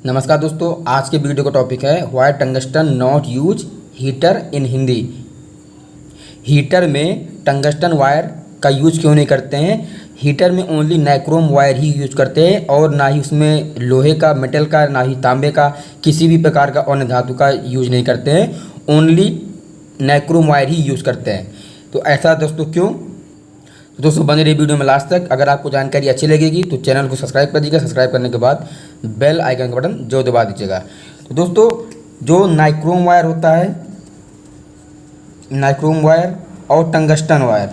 नमस्कार दोस्तों, आज के वीडियो का टॉपिक है why tungsten not use heater in Hindi. Heater में टंगस्टन वायर का यूज क्यों नहीं करते हैं। हीटर में ओनली नाइक्रोम वायर ही यूज करते हैं और ना ही उसमें लोहे का, मेटल का, ना ही तांबे का, किसी भी प्रकार का अन्य धातु का यूज नहीं करते हैं। ओनली नाइक्रोम वायर ही यूज करते हैं। तो ऐसा दोस्तों क्यों? दोस्तों बने रहिए वीडियो में लास्ट तक। अगर आपको जानकारी अच्छी लगेगी तो चैनल को सब्सक्राइब कर दीजिएगा। सब्सक्राइब करने के बाद बेल आइकन का बटन जो दबा दीजिएगा। तो दोस्तों जो नाइक्रोम वायर होता है, नाइक्रोम वायर और टंगस्टन वायर,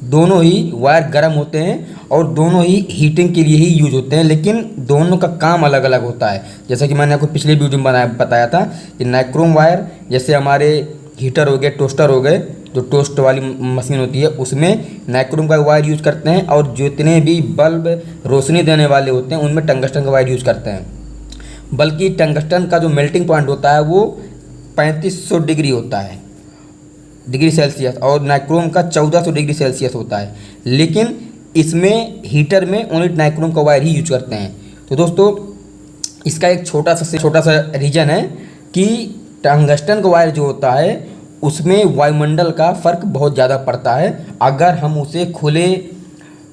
दोनों ही वायर गर्म होते हैं और दोनों ही हीटिंग के लिए ही यूज होते हैं, लेकिन दोनों का काम अलग अलग होता है। जैसा कि मैंने आपको पिछले वीडियो में बताया था कि नाइक्रोम वायर जैसे हमारे हीटर हो गए, टोस्टर हो गए, जो टोस्ट वाली मशीन होती है उसमें नाइक्रोम का वायर यूज़ करते हैं, और जितने भी बल्ब रोशनी देने वाले होते हैं उनमें टंगस्टन का वायर यूज़ करते हैं। बल्कि टंगस्टन का जो मेल्टिंग पॉइंट होता है वो 3500 डिग्री होता है, डिग्री सेल्सियस, और नाइक्रोम का 1400 डिग्री सेल्सियस होता है। लेकिन इसमें हीटर में ओनली नाइक्रोम का वायर ही यूज करते हैं। तो दोस्तों इसका एक छोटा सा रीज़न है कि टंगस्टन का वायर जो होता है उसमें वायुमंडल का फ़र्क बहुत ज़्यादा पड़ता है। अगर हम उसे खुले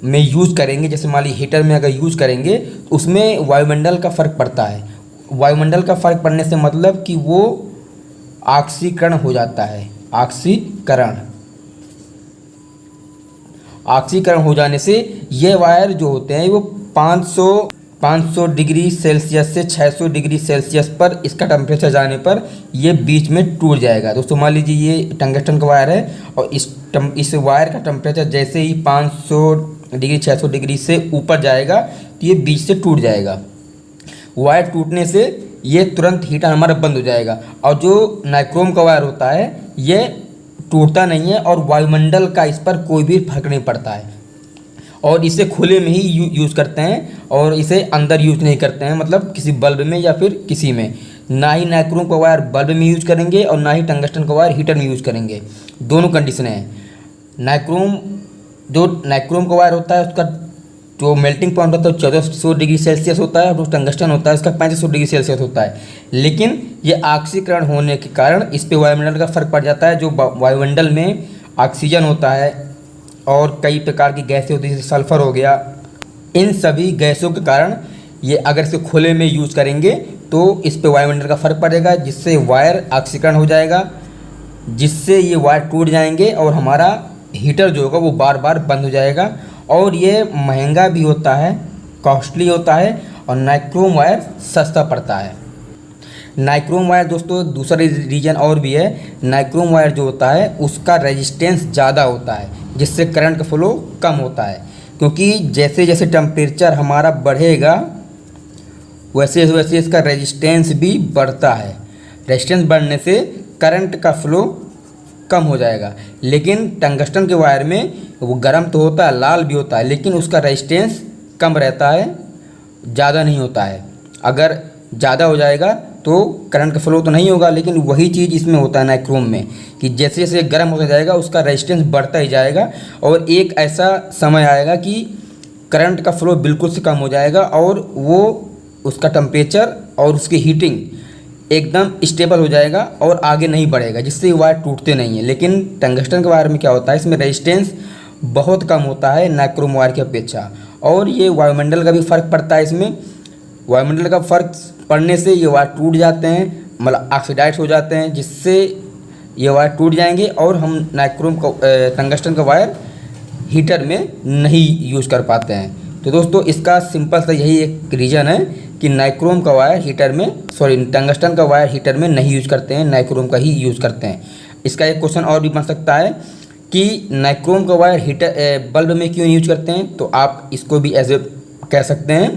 में यूज़ करेंगे, जैसे मान लीजिए हीटर में अगर यूज़ करेंगे तो उसमें वायुमंडल का फ़र्क पड़ता है। वायुमंडल का फ़र्क पड़ने से मतलब कि वो ऑक्सीकरण हो जाता है। ऑक्सीकरण हो जाने से ये वायर जो होते हैं वो 500 डिग्री सेल्सियस से 600 डिग्री सेल्सियस पर इसका टेम्परेचर जाने पर ये बीच में टूट जाएगा। दोस्तों मान लीजिए ये टंगस्टन का वायर है और इस वायर का टेम्परेचर जैसे ही 500 डिग्री 600 डिग्री से ऊपर जाएगा तो ये बीच से टूट जाएगा। वायर टूटने से ये तुरंत हीटर हमारा बंद हो जाएगा। और जो नाइक्रोम का वायर होता है ये टूटता नहीं है और वायुमंडल का इस पर कोई भी फर्क नहीं पड़ता है, और इसे खुले में ही यूज़ करते हैं और इसे अंदर यूज़ नहीं करते हैं, मतलब किसी बल्ब में या फिर किसी में। ना ही नाइक्रोम का वायर बल्ब में यूज़ करेंगे और ना ही टंगस्टन का वायर हीटर में यूज़ करेंगे। दोनों कंडीशन हैं। जो नाइक्रोम का वायर होता है उसका जो मेल्टिंग पॉइंट होता है 1400 डिग्री सेल्सियस होता है, और जो टंगस्टन होता है उसका 3500 डिग्री सेल्सियस होता है। लेकिन ये ऑक्सीकरण होने के कारण इस पर वायुमंडल का फ़र्क पड़ जाता है। जो वायुमंडल में ऑक्सीजन होता है और कई प्रकार की गैसें होती हैं, जैसे सल्फ़र हो गया, इन सभी गैसों के कारण ये अगर इसे खुले में यूज़ करेंगे तो इस पे वायुमंडल का फ़र्क पड़ेगा, जिससे वायर ऑक्सीकरण हो जाएगा, जिससे ये वायर टूट जाएंगे और हमारा हीटर जो होगा वो बार बार बंद हो जाएगा। और ये महंगा भी होता है, कॉस्टली होता है, और नाइक्रोम वायर सस्ता पड़ता है। नाइक्रोम वायर दोस्तों दूसरा रीज़न और भी है। नाइक्रोम वायर जो होता है उसका रेजिस्टेंस ज़्यादा होता है, जिससे करंट का फ्लो कम होता है। क्योंकि जैसे जैसे टेम्परेचर हमारा बढ़ेगा वैसे वैसे इसका रेजिस्टेंस भी बढ़ता है। रेजिस्टेंस बढ़ने से करंट का फ्लो कम हो जाएगा। लेकिन टंगस्टन के वायर में वो गर्म तो होता है, लाल भी होता है, लेकिन उसका रेजिस्टेंस कम रहता है, ज़्यादा नहीं होता है। अगर ज़्यादा हो जाएगा तो करंट का फ्लो तो नहीं होगा, लेकिन वही चीज़ इसमें होता है नाइक्रोम में कि जैसे जैसे गर्म होता जाएगा उसका रेजिस्टेंस बढ़ता ही जाएगा, और एक ऐसा समय आएगा कि करंट का फ्लो बिल्कुल से कम हो जाएगा और वो उसका टेम्परेचर और उसकी हीटिंग एकदम स्टेबल हो जाएगा और आगे नहीं बढ़ेगा, जिससे वायर टूटते नहीं हैं। लेकिन टंगस्टन के वायर में क्या होता है, इसमें रेजिस्टेंस बहुत कम होता है नाइक्रोम वायर की अपेक्षा, और ये वायुमंडल का भी फ़र्क पड़ता है। इसमें वायुमंडल का फ़र्क पड़ने से ये वायर टूट जाते हैं, मतलब ऑक्सीडाइज हो जाते हैं, जिससे ये वायर टूट जाएंगे और हम टंगस्टन का वायर हीटर में नहीं यूज़ कर पाते हैं। तो दोस्तों इसका सिंपल सा यही एक रीज़न है कि नाइक्रोम का वायर टंगस्टन का वायर हीटर में नहीं यूज़ करते हैं, नाइक्रोम का ही यूज़ करते हैं। इसका एक क्वेश्चन और भी बन सकता है कि नाइक्रोम का वायर बल्ब में क्यों यूज करते हैं। तो आप इसको भी ऐसे कह सकते हैं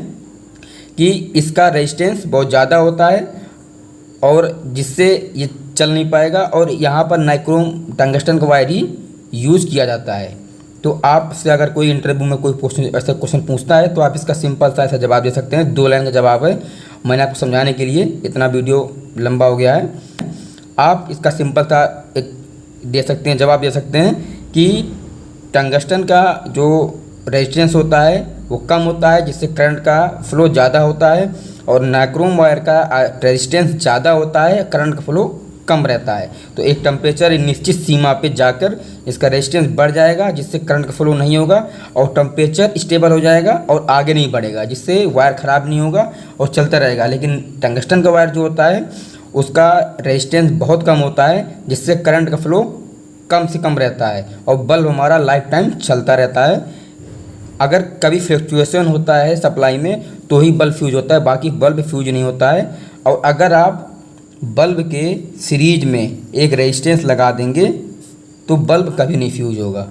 कि इसका रेजिस्टेंस बहुत ज़्यादा होता है और जिससे ये चल नहीं पाएगा, और यहाँ पर नाइक्रोम टंगस्टन का वायर ही यूज़ किया जाता है। तो आपसे अगर कोई इंटरव्यू में कोई ऐसा क्वेश्चन पूछता है तो आप इसका सिंपल सा ऐसा जवाब दे सकते हैं। 2 लाइन का जवाब है, मैंने आपको समझाने के लिए इतना वीडियो लंबा हो गया है। आप इसका सिंपल सा एक जवाब दे सकते हैं कि टंगस्टन का जो रेजिस्टेंस होता है वो कम होता है, जिससे करंट का फ्लो ज़्यादा होता है, और नाइक्रोम वायर का रेजिस्टेंस ज़्यादा होता है, करंट का फ्लो कम रहता है। तो एक टेम्परेचर एक निश्चित सीमा पे जाकर इसका रेजिस्टेंस बढ़ जाएगा, जिससे करंट का फ्लो नहीं होगा, और टेम्परेचर स्टेबल हो जाएगा और आगे नहीं बढ़ेगा, जिससे वायर ख़राब नहीं होगा और चलता रहेगा। लेकिन टंगस्टन का वायर जो होता है उसका रेजिस्टेंस बहुत कम होता है, जिससे करंट का फ्लो कम से कम रहता है और बल्ब हमारा लाइफ टाइम चलता रहता है। अगर कभी फ्लक्चुएशन होता है सप्लाई में तो ही बल्ब फ्यूज होता है, बाकी बल्ब फ्यूज नहीं होता है। और अगर आप बल्ब के सीरीज में एक रेजिस्टेंस लगा देंगे तो बल्ब कभी नहीं फ्यूज होगा।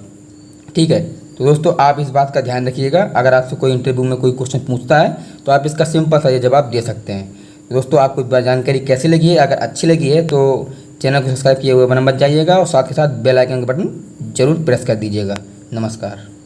ठीक है, तो दोस्तों आप इस बात का ध्यान रखिएगा। अगर आपसे कोई इंटरव्यू में कोई क्वेश्चन पूछता है तो आप इसका सिंपल सा ये जवाब दे सकते हैं। तो दोस्तों आपको जानकारी कैसी लगी है? अगर अच्छी लगी है तो चैनल को सब्सक्राइब किए हुए बना मत जाइएगा और साथ के साथ बेल आइकन का बटन जरूर प्रेस कर दीजिएगा। नमस्कार।